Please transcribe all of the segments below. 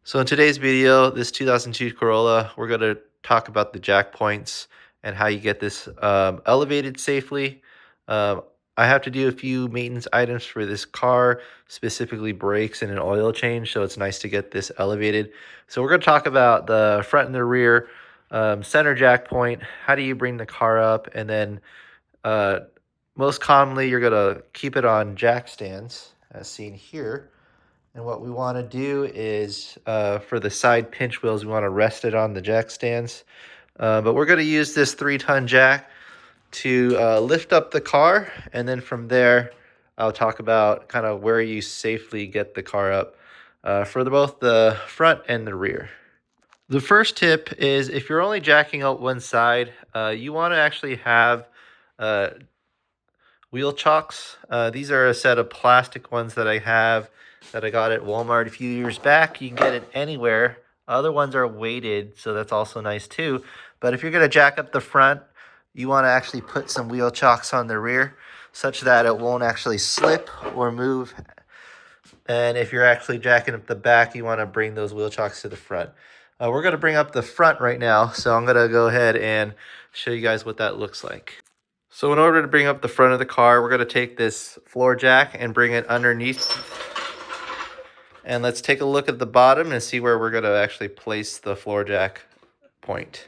So in today's video, this 2002 Corolla, we're going to talk about the jack points and how you get this elevated safely. Um, I have to do a few maintenance items for this car, specifically brakes and an oil change, so it's nice to get this elevated. So we're going to talk about the front and the rear, center jack point, how do you bring the car up, and then uh, most commonly you're going to keep it on jack stands, as seen here. And what we want to do is, for the side pinch wheels, we want to rest it on the jack stands. But we're going to use this 3-ton jack to lift up the car. And then from there, I'll talk about kind of where you safely get the car up for both the front and the rear. The first tip is if you're only jacking out one side, you want to actually have uh, wheel chocks. These are a set of plastic ones that I have that I got at Walmart a few years back. You can get it anywhere. Other ones are weighted, so that's also nice too. But if you're going to jack up the front, you want to actually put some wheel chocks on the rear such that it won't actually slip or move. And if you're actually jacking up the back, you want to bring those wheel chocks to the front. We're going to bring up the front right now, so I'm going to go ahead and show you guys what that looks like. So in order to bring up the front of the car, we're going to take this floor jack and bring it underneath. And let's take a look at the bottom and see where we're going to actually place the floor jack point.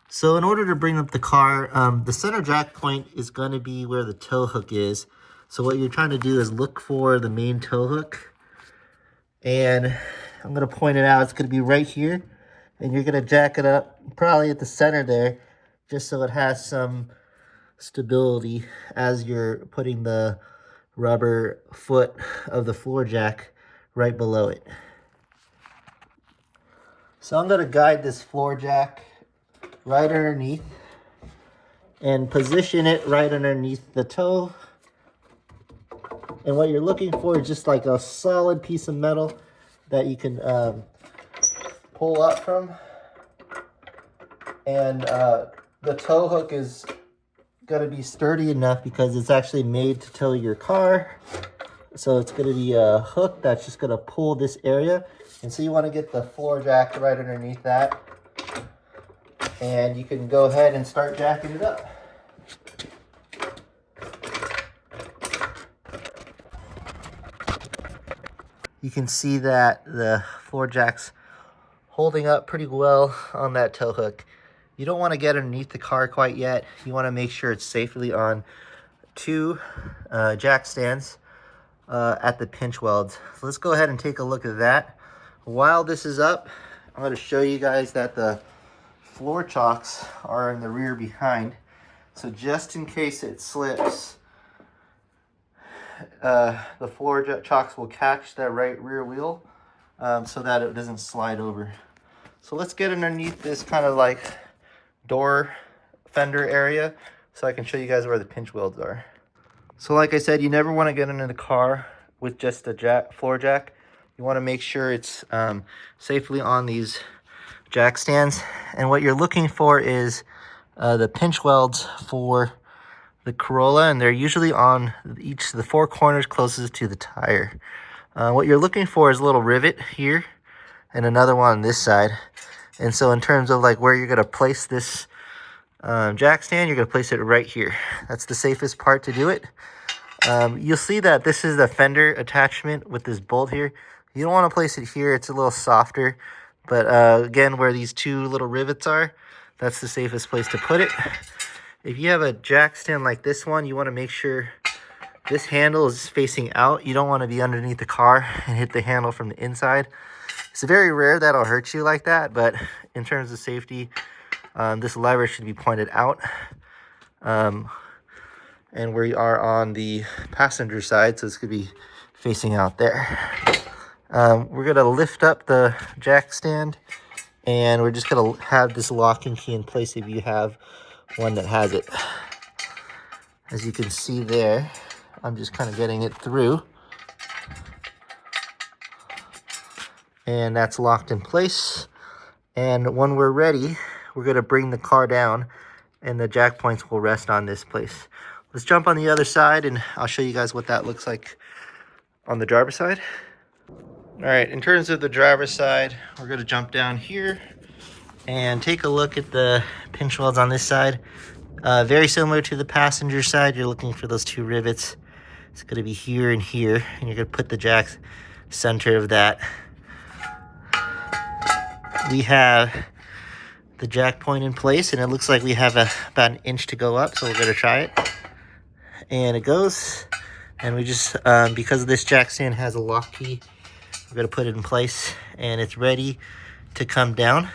So in order to bring up the car, the center jack point is going to be where the tow hook is. So what you're trying to do is look for the main tow hook. And I'm going to point it out. It's going to be right here. And you're going to jack it up probably at the center there, just so it has some stability as you're putting the rubber foot of the floor jack right below it. So I'm going to guide this floor jack right underneath and position it right underneath the toe. And what you're looking for is just like a solid piece of metal that you can pull up from. And the tow hook is going to be sturdy enough because it's actually made to tow your car. So it's going to be a hook that's just going to pull this area. And so you want to get the floor jack right underneath that. And you can go ahead and start jacking it up. You can see that the floor jack's holding up pretty well on that tow hook. You don't want to get underneath the car quite yet. You want to make sure it's safely on 2 jack stands at the pinch welds. So let's go ahead and take a look at that. While this is up, I'm going to show you guys that the floor chocks are in the rear behind. So just in case it slips, the floor chocks will catch that right rear wheel so that it doesn't slide over. So let's get underneath this kind of like door fender area so I can show you guys where the pinch welds are. So like I said, you never want to get into the car with just a floor jack. You want to make sure it's safely on these jack stands. And what you're looking for is the pinch welds for the Corolla, and they're usually on each of the 4 corners closest to the tire. What you're looking for is a little rivet here and another one on this side. And so in terms of like where you're going to place this jack stand, you're going to place it right here. That's the safest part to do it. You'll see that this is the fender attachment with this bolt here. You don't want to place it here. It's a little softer. But again, where these 2 little rivets are, that's the safest place to put it. If you have a jack stand like this one, you want to make sure this handle is facing out. You don't want to be underneath the car and hit the handle from the inside. It's very rare that'll hurt you like that, but in terms of safety, this lever should be pointed out. And we are on the passenger side, so this could be facing out there. We're going to lift up the jack stand, and we're just going to have this locking key in place if you have one that has it. As you can see there, I'm just kind of getting it through. And that's locked in place. And when we're ready, we're going to bring the car down and the jack points will rest on this place. Let's jump on the other side and I'll show you guys what that looks like on the driver's side. All right, in terms of the driver's side, we're gonna jump down here and take a look at the pinch welds on this side. Very similar to the passenger side, you're looking for those two rivets. It's gonna be here and here, and you're gonna put the jack center of that. We have the jack point in place, and it looks like we have about an inch to go up, so we're gonna try it. And it goes, and we just, because this jack stand has a lock key, we're gonna put it in place, and it's ready to come down.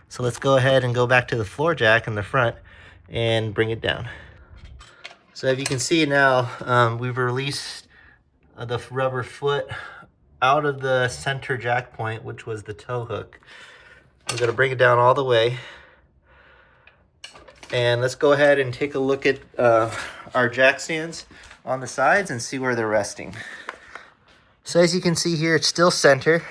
So let's go ahead and go back to the floor jack in the front and bring it down. So as you can see now, we've released the rubber foot out of the center jack point, which was the tow hook. I'm gonna bring it down all the way. And let's go ahead and take a look at our jack stands on the sides and see where they're resting. So as you can see here, it's still center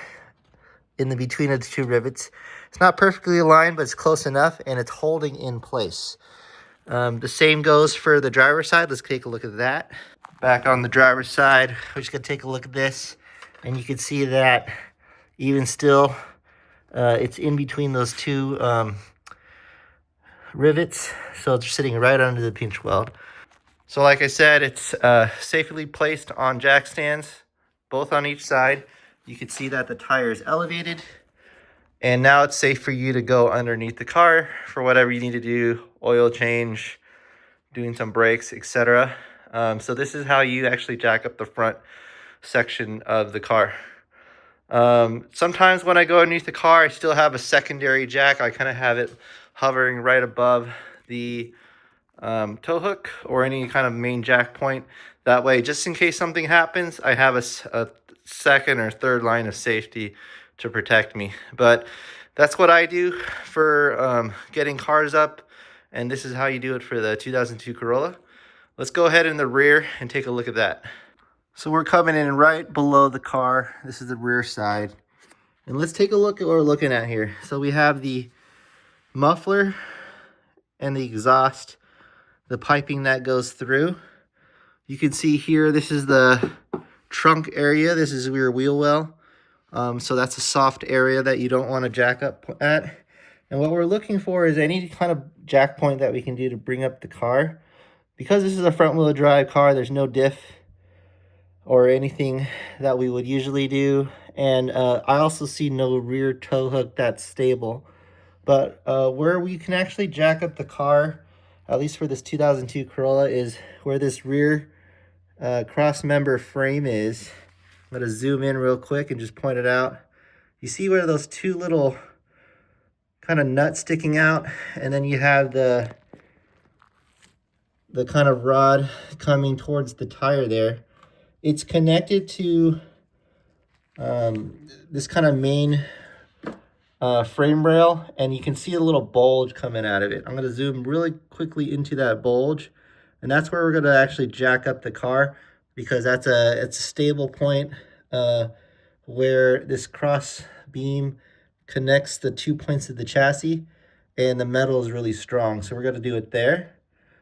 in the between of the two rivets. It's not perfectly aligned, but it's close enough, and it's holding in place. The same goes for the driver's side. Let's take a look at that. Back on the driver's side, we're just gonna take a look at this, and you can see that even still, it's in between those two rivets, so it's sitting right under the pinch weld. So like I said, it's safely placed on jack stands, both on each side. You can see that the tire is elevated, and now it's safe for you to go underneath the car for whatever you need to do, oil change, doing some brakes, etc. So this is how you actually jack up the front section of the car. Sometimes when I go underneath the car, I still have a secondary jack. I kind of have it hovering right above the tow hook or any kind of main jack point. That way, just in case something happens, I have a second or third line of safety to protect me. But that's what I do for getting cars up, and this is how you do it for the 2002 Corolla. Let's go ahead in the rear and take a look at that. So we're coming in right below the car. This is the rear side. And let's take a look at what we're looking at here. So we have the muffler and the exhaust, the piping that goes through. You can see here, this is the trunk area. This is your wheel well. So that's a soft area that you don't want to jack up at. And what we're looking for is any kind of jack point that we can do to bring up the car. Because this is a front wheel drive car, there's no diff or anything that we would usually do. And I also see no rear tow hook that's stable. But where we can actually jack up the car, at least for this 2002 Corolla, is where this rear cross member frame is. I'm going to zoom in real quick and just point it out. You see where those two little kind of nuts sticking out, and then you have the kind of rod coming towards the tire there. It's connected to this kind of main frame rail, and you can see a little bulge coming out of it. I'm going to zoom really quickly into that bulge, and that's where we're going to actually jack up the car, because it's a stable point where this cross beam connects the 2 points of the chassis, and the metal is really strong. So we're going to do it there.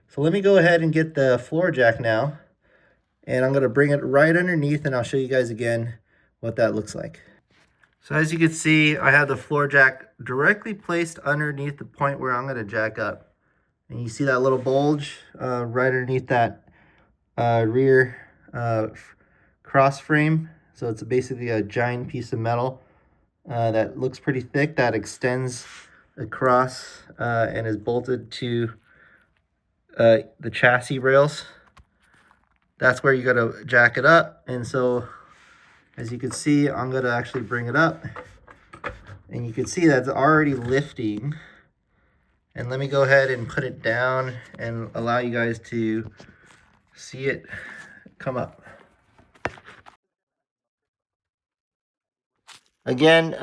So let me go ahead and get the floor jack now, and I'm going to bring it right underneath, and I'll show you guys again what that looks like. So as you can see, I have the floor jack directly placed underneath the point where I'm going to jack up. And you see that little bulge right underneath that rear cross frame. So it's basically a giant piece of metal that looks pretty thick, that extends across and is bolted to the chassis rails. That's where you got to jack it up. And so as you can see, I'm going to actually bring it up, and you can see that's already lifting. And let me go ahead and put it down and allow you guys to see it come up. Again,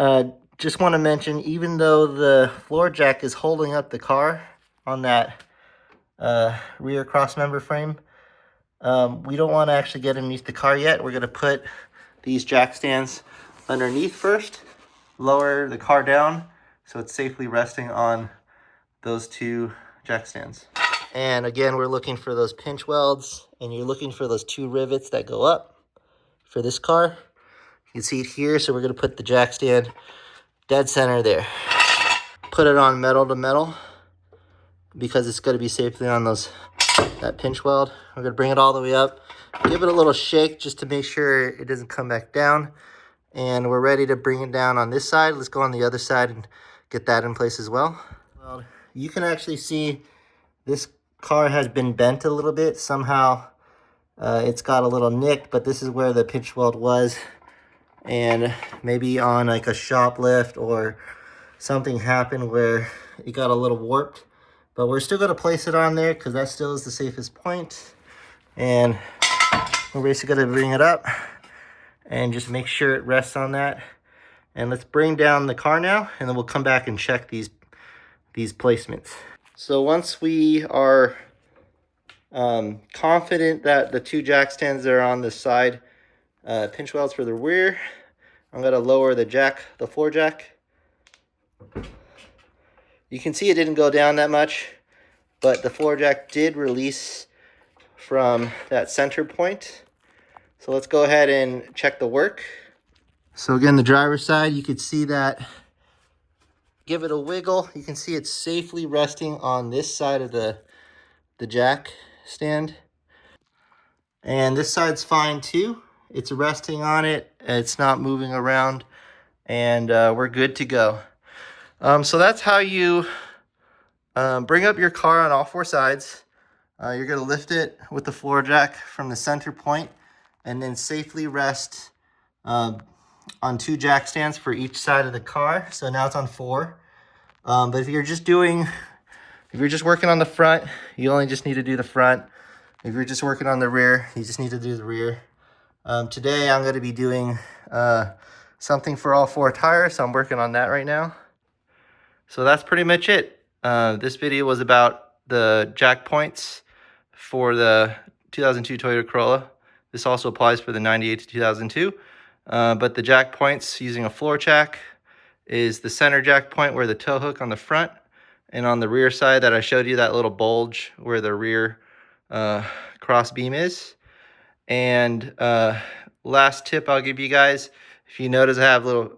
just want to mention, even though the floor jack is holding up the car on that rear cross member frame, we don't want to actually get underneath the car yet. We're going to put these jack stands underneath first, lower the car down so it's safely resting on those two jack stands. And again, we're looking for those pinch welds, and you're looking for those two rivets that go up for this car. You can see it here, so we're going to put the jack stand dead center there. Put it on metal to metal because it's going to be safely on that pinch weld. We're going to bring it all the way up, give it a little shake just to make sure it doesn't come back down. And we're ready to bring it down on this side. Let's go on the other side and get that in place as well. Well, you can actually see this car has been bent a little bit. Somehow it's got a little nick, but this is where the pinch weld was. And maybe on like a shop lift or something happened where it got a little warped. But we're still going to place it on there because that still is the safest point. And we're basically going to bring it up and just make sure it rests on that. And let's bring down the car now, and then we'll come back and check these placements. So once we are confident that the two jack stands that are on the side pinch welds for the rear, I'm going to lower the floor jack. You can see it didn't go down that much, but the floor jack did release from that center point. So let's go ahead and check the work. So again, the driver's side, you can see that. Give it a wiggle. You can see it's safely resting on this side of the jack stand. And this side's fine too. It's resting on it. It's not moving around. And we're good to go. So that's how you bring up your car on all four sides. You're going to lift it with the floor jack from the center point and then safely rest on two jack stands for each side of the car. So now it's on four. But if you're just working on the front, you only just need to do the front. If you're just working on the rear, you just need to do the rear. Today I'm going to be doing something for all four tires, so I'm working on that right now. So that's pretty much it. This video was about the jack points for the 2002 Toyota Corolla. This also applies for the 98 to 2002. But the jack points using a floor jack is the center jack point where the tow hook on the front, and on the rear side that I showed you, that little bulge where the rear cross beam is. And last tip I'll give you guys, if you notice I have little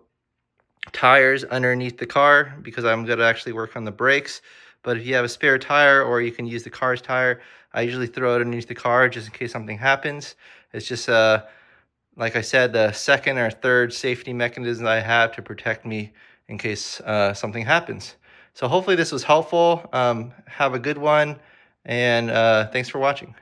tires underneath the car because I'm going to actually work on the brakes. But if you have a spare tire, or you can use the car's tire, I usually throw it underneath the car just in case something happens. It's just like I said, the second or third safety mechanism I have to protect me in case something happens. So hopefully this was helpful. Have a good one, and thanks for watching.